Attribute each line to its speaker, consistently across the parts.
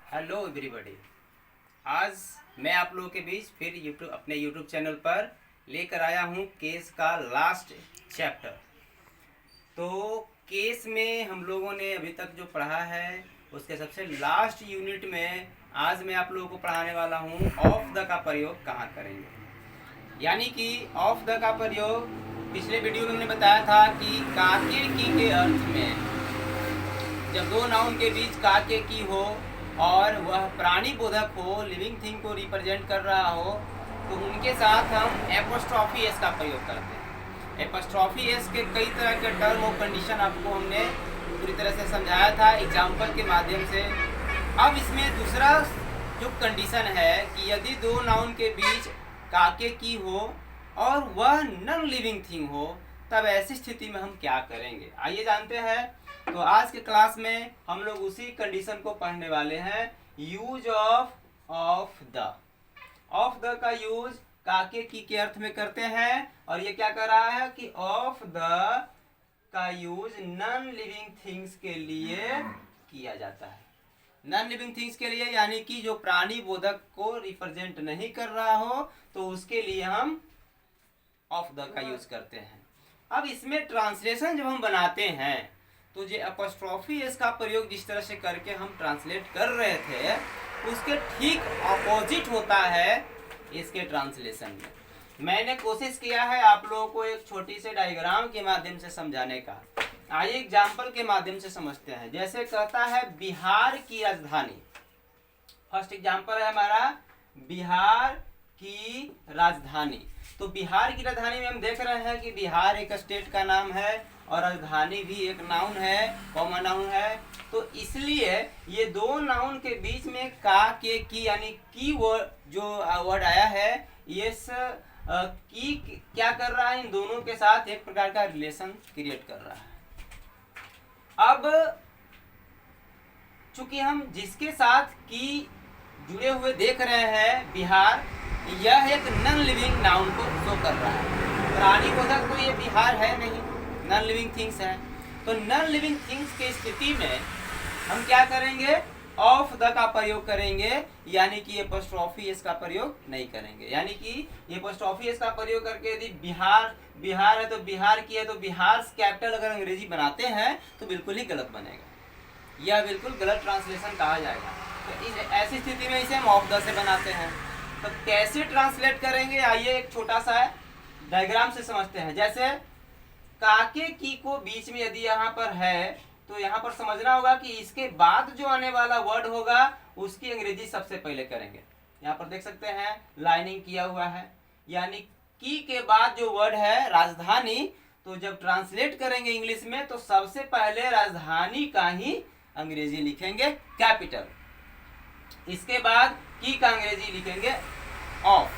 Speaker 1: Hello everybody. आज मैं आप लोगों के बीच फिर अपने यूट्यूब चैनल पर लेकर आया हूँ केस का लास्ट चैप्टर। तो केस में हम लोगों ने अभी तक जो पढ़ा है उसके सबसे लास्ट यूनिट में आज मैं आप लोगों को पढ़ाने वाला हूँ ऑफ द का प्रयोग कहाँ करेंगे। यानी कि ऑफ द का प्रयोग पिछले वीडियो में हमने बताया था कि काके की के अर्थ में जब दो नाउन के बीच काके की हो और वह प्राणी बोधक हो, लिविंग थिंग को रिप्रेजेंट कर रहा हो, तो उनके साथ हम एपोस्ट्रॉफी एस का प्रयोग करते हैं। एपोस्ट्रॉफी एस के कई तरह के टर्म और कंडीशन आपको हमने पूरी तरह से समझाया था एग्जाम्पल के माध्यम से। अब इसमें दूसरा जो कंडीशन है कि यदि दो नाउन के बीच काके की हो और वह नॉन लिविंग थिंग हो, तब ऐसी स्थिति में हम क्या करेंगे, आइए जानते हैं। तो आज के क्लास में हम लोग उसी कंडीशन को पढ़ने वाले हैं, use of the. Of the का यूज काके की के अर्थ में करते हैं और ये क्या कर रहा है कि ऑफ द का यूज नॉन लिविंग थिंग्स के लिए किया जाता है। नॉन लिविंग थिंग्स के लिए यानी कि जो प्राणी बोधक को रिप्रेजेंट नहीं कर रहा हो, तो उसके लिए हम ऑफ द का यूज करते हैं। अब इसमें ट्रांसलेशन जब हम बनाते हैं तो जो एपोस्ट्रॉफी इसका प्रयोग जिस तरह से करके हम ट्रांसलेट कर रहे थे उसके ठीक अपोजिट होता है इसके ट्रांसलेशन में। मैंने कोशिश किया है आप लोगों को एक छोटी सी डायग्राम के माध्यम से समझाने का। आइए एग्जाम्पल के माध्यम से समझते हैं। जैसे कहता है बिहार की राजधानी। फर्स्ट एग्जाम्पल है हमारा बिहार की राजधानी। तो बिहार की राजधानी में हम देख रहे हैं कि बिहार एक स्टेट का नाम है और राजधानी भी एक नाउन है, कॉमन नाउन है। तो इसलिए ये दो नाउन के बीच में का के की यानी की वर्ड जो वर्ड आया है, ये की क्या कर रहा है, इन दोनों के साथ एक प्रकार का रिलेशन क्रिएट कर रहा है। अब चूंकि हम जिसके साथ की जुड़े हुए देख रहे हैं बिहार, यह एक नॉन लिविंग नाउन को शो कर रहा है। प्राणी बोधक तो ये बिहार है नहीं, नॉन लिविंग थिंग्स है। तो नॉन लिविंग थिंग्स की स्थिति में हम क्या करेंगे, ऑफ द का प्रयोग करेंगे, यानी कि एपोस्ट्रॉफी एस का प्रयोग नहीं करेंगे। यानी कि एपोस्ट्रॉफी एस का प्रयोग करके यदि बिहार है तो बिहार की है तो बिहार कैपिटल अगर अंग्रेजी बनाते हैं तो बिल्कुल ही गलत बनेगा, यह बिल्कुल गलत ट्रांसलेशन कहा जाएगा। तो इस ऐसी स्थिति में इसे हम ऑफ द से बनाते हैं। तो कैसे ट्रांसलेट करेंगे, आइए एक छोटा सा डायग्राम से समझते हैं। जैसे काके की को बीच में यदि यहाँ पर है तो यहाँ पर समझना होगा कि इसके बाद जो आने वाला वर्ड होगा उसकी अंग्रेजी सबसे पहले करेंगे। यहाँ पर देख सकते हैं लाइनिंग किया हुआ है, यानी की के बाद जो वर्ड है राजधानी, तो जब ट्रांसलेट करेंगे इंग्लिश में तो सबसे पहले राजधानी का ही अंग्रेजी लिखेंगे कैपिटल, इसके बाद की का अंग्रेजी लिखेंगे ऑफ,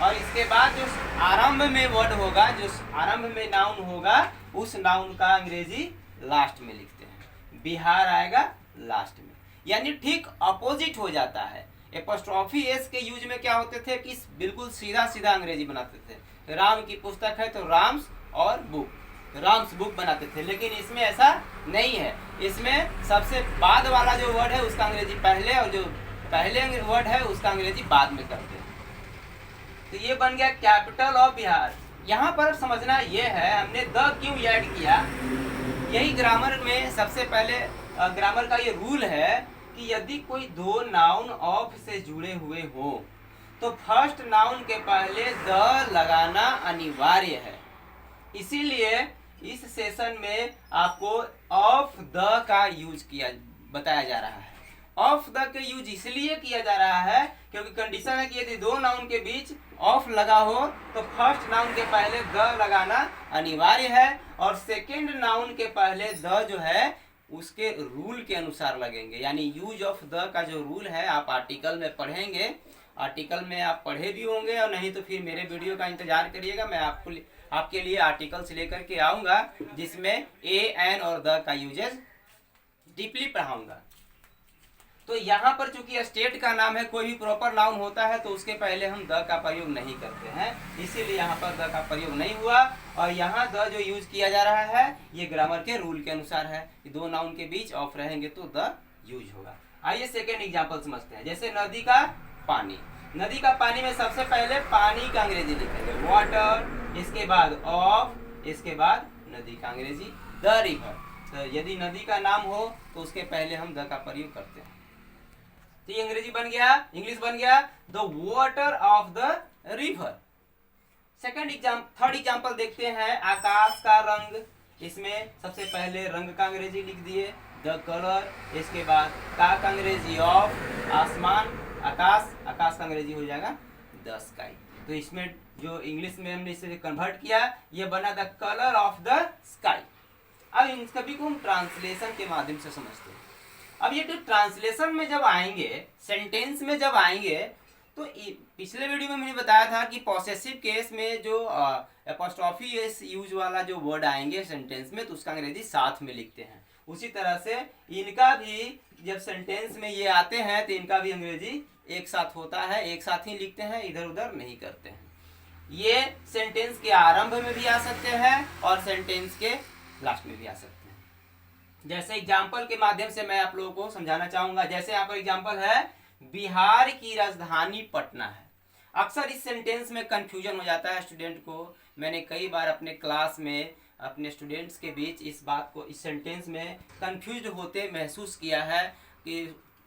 Speaker 1: और इसके बाद जो आरंभ में वर्ड होगा, जो आरंभ में नाउन होगा, उस नाउन का अंग्रेजी लास्ट में लिखते हैं, बिहार आएगा लास्ट में। यानी ठीक अपोजिट हो जाता है। एपोस्ट्रॉफी एस के यूज में क्या होते थे कि बिल्कुल सीधा सीधा अंग्रेजी बनाते थे। राम की पुस्तक है तो राम्स और बुक, राम्स बुक बनाते थे, लेकिन इसमें ऐसा नहीं है। इसमें सबसे बाद वाला जो वर्ड है उसका अंग्रेजी पहले और जो पहले वर्ड है उसका अंग्रेजी बाद में करते हैं। तो ये बन गया कैपिटल ऑफ बिहार। यहाँ पर समझना ये है हमने द क्यों ऐड किया, यही ग्रामर में सबसे पहले ग्रामर का ये रूल है कि यदि कोई दो नाउन ऑफ से जुड़े हुए हो तो फर्स्ट नाउन के पहले द लगाना अनिवार्य है। इसीलिए इस सेशन में आपको ऑफ द का यूज बताया जा रहा है। ऑफ द के यूज इसलिए किया जा रहा है क्योंकि कंडीशन है कि यदि दो नाउन के बीच ऑफ लगा हो तो फर्स्ट नाउन के पहले द लगाना अनिवार्य है और सेकंड नाउन के पहले द जो है उसके रूल के अनुसार लगेंगे। यानी यूज ऑफ द का जो रूल है आप आर्टिकल में पढ़ेंगे, आर्टिकल में आप पढ़े भी होंगे, और नहीं तो फिर मेरे वीडियो का इंतजार करिएगा, मैं आपके लिए आर्टिकल्स लेकर के आऊँगा जिसमें ए एन और द का यूजेज डीपली पढ़ाऊँगा। तो यहाँ पर चूंकि स्टेट का नाम है, कोई भी प्रॉपर नाउन होता है तो उसके पहले हम द का प्रयोग नहीं करते हैं, इसीलिए यहाँ पर द का प्रयोग नहीं हुआ। और यहाँ द जो यूज किया जा रहा है ये ग्रामर के रूल के अनुसार है कि दो नाउन के बीच ऑफ रहेंगे तो द यूज होगा। आइए सेकेंड एग्जाम्पल समझते हैं। जैसे नदी का पानी, नदी का पानी में सबसे पहले पानी का अंग्रेजी लिखेंगे वाटर, इसके बाद ऑफ, इसके बाद नदी का अंग्रेजी द रिवर। तो यदि नदी का नाम हो तो उसके पहले हम द का प्रयोग करते हैं। तो ये अंग्रेजी बन गया, इंग्लिश बन गया the water of the river. Third example देखते हैं, आकाश का रंग। इसमें सबसे पहले रंग का अंग्रेजी लिख दिए द कलर, इसके बाद का अंग्रेजी ऑफ, आसमान, आकाश, आकाश का अंग्रेजी हो जाएगा द स्काई। तो इसमें जो इंग्लिश में हमने इसे कन्वर्ट किया, ये बना the colour of the sky. अब इन सभी को हम ट्रांसलेशन के माध्यम से समझते हैं। अब ये जो ट्रांसलेशन में जब आएंगे, सेंटेंस में जब आएंगे, तो पिछले वीडियो में मैंने बताया था कि पॉसेसिव केस में जो एपोस्ट्रोफी एस यूज वाला जो वर्ड आएंगे सेंटेंस में, तो उसका अंग्रेजी साथ में लिखते हैं। उसी तरह से इनका भी जब सेंटेंस में ये आते हैं तो इनका भी अंग्रेजी एक साथ होता है, एक साथ ही लिखते हैं, इधर उधर नहीं करते हैं। ये सेंटेंस के आरंभ में भी आ सकते हैं और सेंटेंस के लास्ट में भी आ सकते हैं। जैसे एग्जाम्पल के माध्यम से मैं आप लोगों को समझाना चाहूंगा। जैसे यहाँ पर एग्जाम्पल है, बिहार की राजधानी पटना है। अक्सर इस सेंटेंस में कंफ्यूजन हो जाता है स्टूडेंट को। मैंने कई बार अपने क्लास में अपने स्टूडेंट्स के बीच इस बात को, इस सेंटेंस में कंफ्यूज होते महसूस किया है कि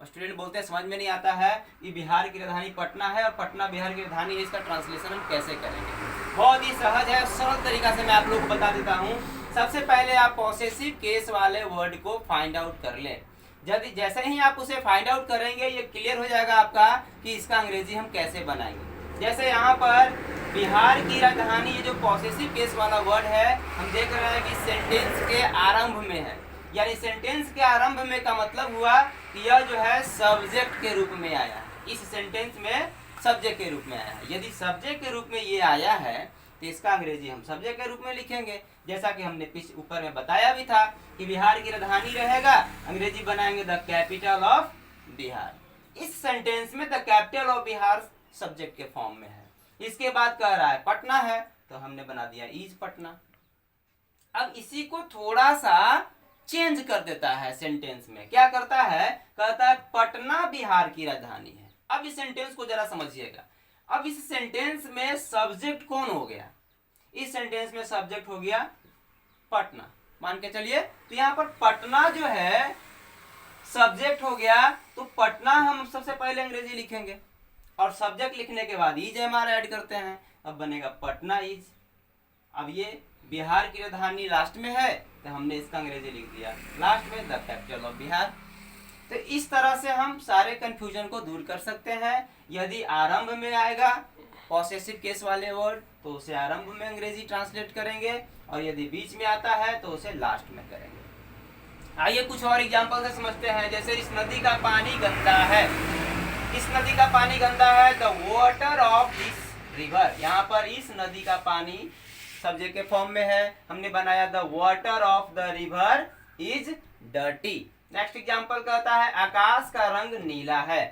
Speaker 1: स्टूडेंट बोलते हैं समझ में नहीं आता है कि बिहार की राजधानी पटना है और पटना बिहार की राजधानी है, इसका ट्रांसलेशन हम कैसे करेंगे। बहुत ही सहज है, सरल तरीका से मैं आप लोग को बता देता हूँ। सबसे पहले आप पॉसेसिव केस वाले वर्ड को फाइंड आउट कर लें। यदि जैसे ही आप उसे फाइंड आउट करेंगे, ये क्लियर हो जाएगा आपका कि इसका अंग्रेजी हम कैसे बनाएंगे। जैसे यहाँ पर बिहार की राजधानी, ये जो पॉसेसिव केस वाला वर्ड है, हम देख रहे हैं कि सेंटेंस के आरंभ में है। यानी सेंटेंस के आरंभ में का मतलब हुआ कि यह जो है सब्जेक्ट के रूप में आया है। इस सेंटेंस में सब्जेक्ट के रूप में आया है। यदि सब्जेक्ट के रूप में ये आया है तो इसका अंग्रेजी हम सब्जेक्ट के रूप में लिखेंगे। जैसा कि हमने ऊपर में बताया भी था कि बिहार की राजधानी रहेगा, अंग्रेजी बनाएंगे द कैपिटल ऑफ बिहार। इस सेंटेंस में the capital of Bihar subject के फॉर्म में है। इसके बाद कह रहा है पटना है, तो हमने बना दिया इज पटना। अब इसी को थोड़ा सा चेंज कर देता है सेंटेंस में। क्या करता है, कहता है पटना बिहार की राजधानी है। अब इस सेंटेंस को जरा समझिएगा। अब इस सेंटेंस में सब्जेक्ट कौन हो गया? इस सेंटेंस में सब्जेक्ट हो गया पटना, मान के चलिए। तो यहाँ पर पटना जो है सब्जेक्ट हो गया, तो पटना हम सबसे पहले अंग्रेजी लिखेंगे और सब्जेक्ट लिखने के बाद इज हमारा ऐड करते हैं, अब बनेगा पटना इज। अब ये बिहार की राजधानी लास्ट में है, तो हमने इसका अंग्रेजी लिख दिया लास्ट में द कैपिटल ऑफ बिहार। तो इस तरह से हम सारे कंफ्यूजन को दूर कर सकते हैं। यदि आरंभ में आएगा पॉसेसिव केस वाले वर्ड, तो उसे आरंभ में अंग्रेजी ट्रांसलेट करेंगे, और यदि बीच में आता है तो उसे लास्ट में करेंगे। आइए कुछ और एग्जांपल से समझते हैं। जैसे इस नदी का पानी गंदा है, इस नदी का पानी गंदा है, the water of this river. यहाँ पर इस नदी का पानी सब्जेक्ट के फॉर्म में है, हमने बनाया the water of the river is dirty. Next example कहता है आकाश का रंग नीला है।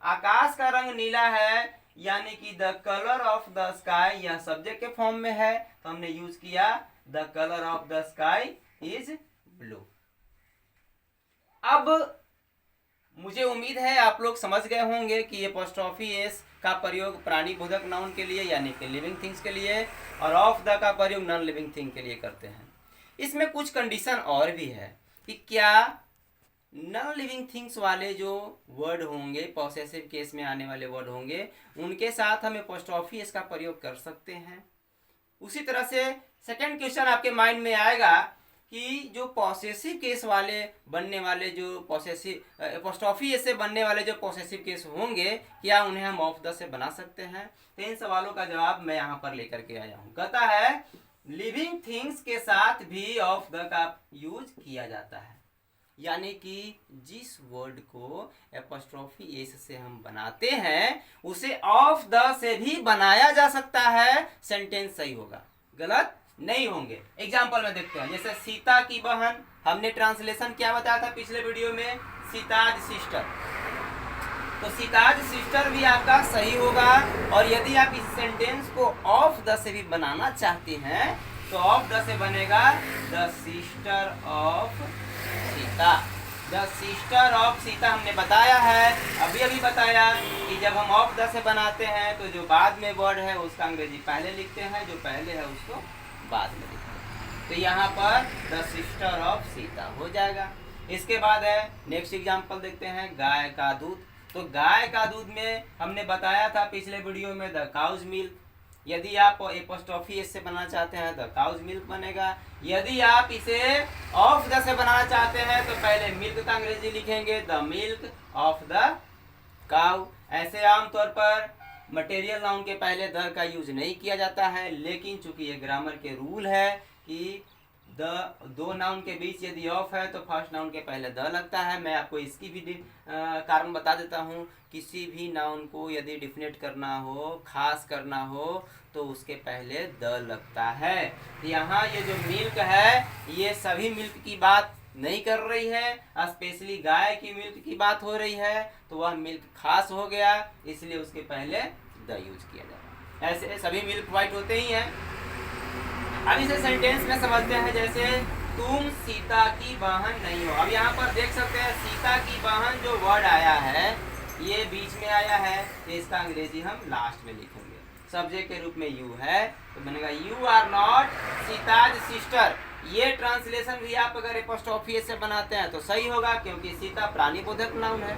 Speaker 1: आकाश का रंग नीला है यानी कि the colour of the sky, यह सब्जेक्ट के फॉर्म में है, तो हमने यूज किया the colour of the sky is blue. अब मुझे उम्मीद है आप लोग समझ गए होंगे कि एपोस्ट्रोफी एस का प्रयोग प्राणी बोधक नाउन के लिए यानी कि लिविंग थिंग्स के लिए, और ऑफ द का प्रयोग नॉन लिविंग थिंग के लिए करते हैं। इसमें कुछ कंडीशन और भी है कि क्या नॉन लिविंग थिंग्स वाले जो वर्ड होंगे, पॉसेसिव केस में आने वाले वर्ड होंगे, उनके साथ हम एपोस्ट्रोफी एस का प्रयोग कर सकते हैं। उसी तरह से सेकंड क्वेश्चन आपके माइंड में आएगा कि जो पॉसेसिव केस वाले बनने वाले जो पॉसेसिव एपोस्ट्रोफी एस से बनने वाले जो पॉसेसिव केस होंगे, क्या उन्हें हम ऑफ द से बना सकते हैं? तो इन सवालों का जवाब मैं यहाँ पर लेकर के आया हूँ। कहता है लिविंग थिंग्स के साथ भी ऑफ द का यूज किया जाता है, यानी कि जिस वर्ड को एपोस्ट्रोफी एस से हम बनाते हैं उसे ऑफ द से भी बनाया जा सकता है, सेंटेंस सही होगा, गलत नहीं होंगे। एग्जाम्पल में देखते हैं। जैसे सीता की बहन, हमने ट्रांसलेशन क्या बताया था पिछले वीडियो में, सीताज सिस्टर। तो सीताज सिस्टर भी आपका सही होगा। और यदि आप इस सेंटेंस को ऑफ द से भी बनाना चाहते हैं तो ऑफ द से बनेगा the sister of Sita. The sister of Sita हमने बताया है, अभी बताया कि जब हम ऑफ द से बनाते हैं तो जो बाद में वर्ड है उसका अंग्रेजी पहले लिखते हैं, जो पहले है उसको बाद में लिखते हैं। तो यहाँ पर द सिस्टर ऑफ सीता हो जाएगा। इसके बाद है नेक्स्ट एग्जाम्पल देखते हैं, गाय का दूध। तो गाय का दूध में हमने बताया था पिछले वीडियो में द काउज मिल्क। यदि आप एपोस्ट्रोफी एस से बनाना चाहते हैं तो काउज मिल्क बनेगा। यदि आप इसे ऑफ द से बनाना चाहते हैं तो पहले मिल्क का अंग्रेजी लिखेंगे the milk of the cow. ऐसे आमतौर पर मटेरियल नाउन के पहले द का यूज नहीं किया जाता है, लेकिन चूंकि ये ग्रामर के रूल है कि दो नाउन के बीच यदि ऑफ है तो फर्स्ट नाउन के पहले द लगता है। मैं आपको इसकी भी कारण बता देता हूँ। किसी भी नाउन को यदि डिफिनेट करना हो, खास करना हो, तो उसके पहले द लगता है। यहाँ ये जो मिल्क है ये सभी मिल्क की बात नहीं कर रही है, स्पेशली गाय की मिल्क की बात हो रही है, तो वह मिल्क खास हो गया, इसलिए उसके पहले द यूज किया जाता है। ऐसे सभी मिल्क वाइट होते ही हैं। अब इसे सेंटेंस में समझते हैं, जैसे तुम सीता की बहन नहीं हो। अब यहाँ पर देख सकते हैं सीता की बहन जो वर्ड आया है ये बीच में आया है, तो इसका अंग्रेजी हम लास्ट में लिखेंगे। सब्जेक्ट के रूप में यू है तो बनेगा you are not Sita's sister. ये ट्रांसलेशन भी आप अगर एपोस्ट्रोफी से बनाते हैं तो सही होगा, क्योंकि सीता प्राणीबोधक नाउन है।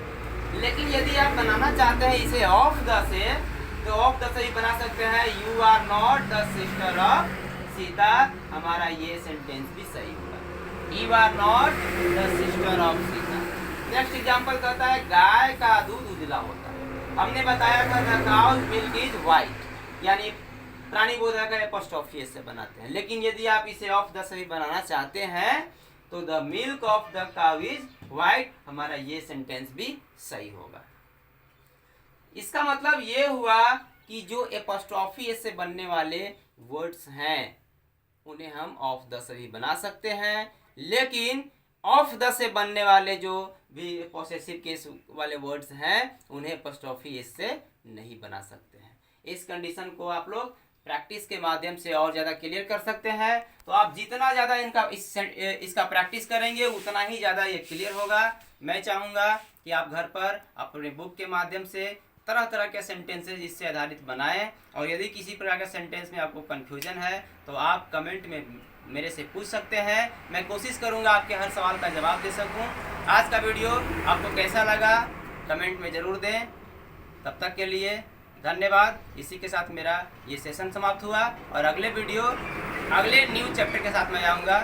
Speaker 1: लेकिन यदि आप बनाना चाहते हैं इसे ऑफ द से, तो ऑफ द से ही बना सकते हैं you are not the sister of Sita. हमारा ये सेंटेंस भी सही होगा, you are not the sister of Sita. Next example कहता है गाय का दूध उजला होता है। हमने बताया था the cow's milk is white, यानी प्राणीबोधक एपोस्ट्रोफी से बनाते हैं। लेकिन यदि आप इसे ऑफ द से भी बनाना चाहते हैं तो the milk of the cow is white. हमारा ये सेंटेंस भी सही होगा। इसका मतलब ये हुआ कि जो एपोस्ट्रोफी से बनने वाले वर्ड्स हैं उन्हें हम ऑफ द से भी बना सकते हैं, लेकिन ऑफ द से बनने वाले जो भी पोसेसिव केस वाले वर्ड्स हैं उन्हें एपोस्ट्रोफी एस से नहीं बना सकते हैं। इस कंडीशन को आप लोग प्रैक्टिस के माध्यम से और ज़्यादा क्लियर कर सकते हैं। तो आप जितना ज़्यादा इसका प्रैक्टिस करेंगे उतना ही ज़्यादा ये क्लियर होगा। मैं चाहूँगा कि आप घर पर अपने बुक के माध्यम से तरह तरह के सेंटेंसेस इससे आधारित बनाएं, और यदि किसी प्रकार के सेंटेंस में आपको कन्फ्यूजन है तो आप कमेंट में मेरे से पूछ सकते हैं। मैं कोशिश करूंगा आपके हर सवाल का जवाब दे सकूं। आज का वीडियो आपको कैसा लगा कमेंट में ज़रूर दें। तब तक के लिए धन्यवाद। इसी के साथ मेरा ये सेशन समाप्त हुआ, और अगले न्यू चैप्टर के साथ मैं आऊँगा।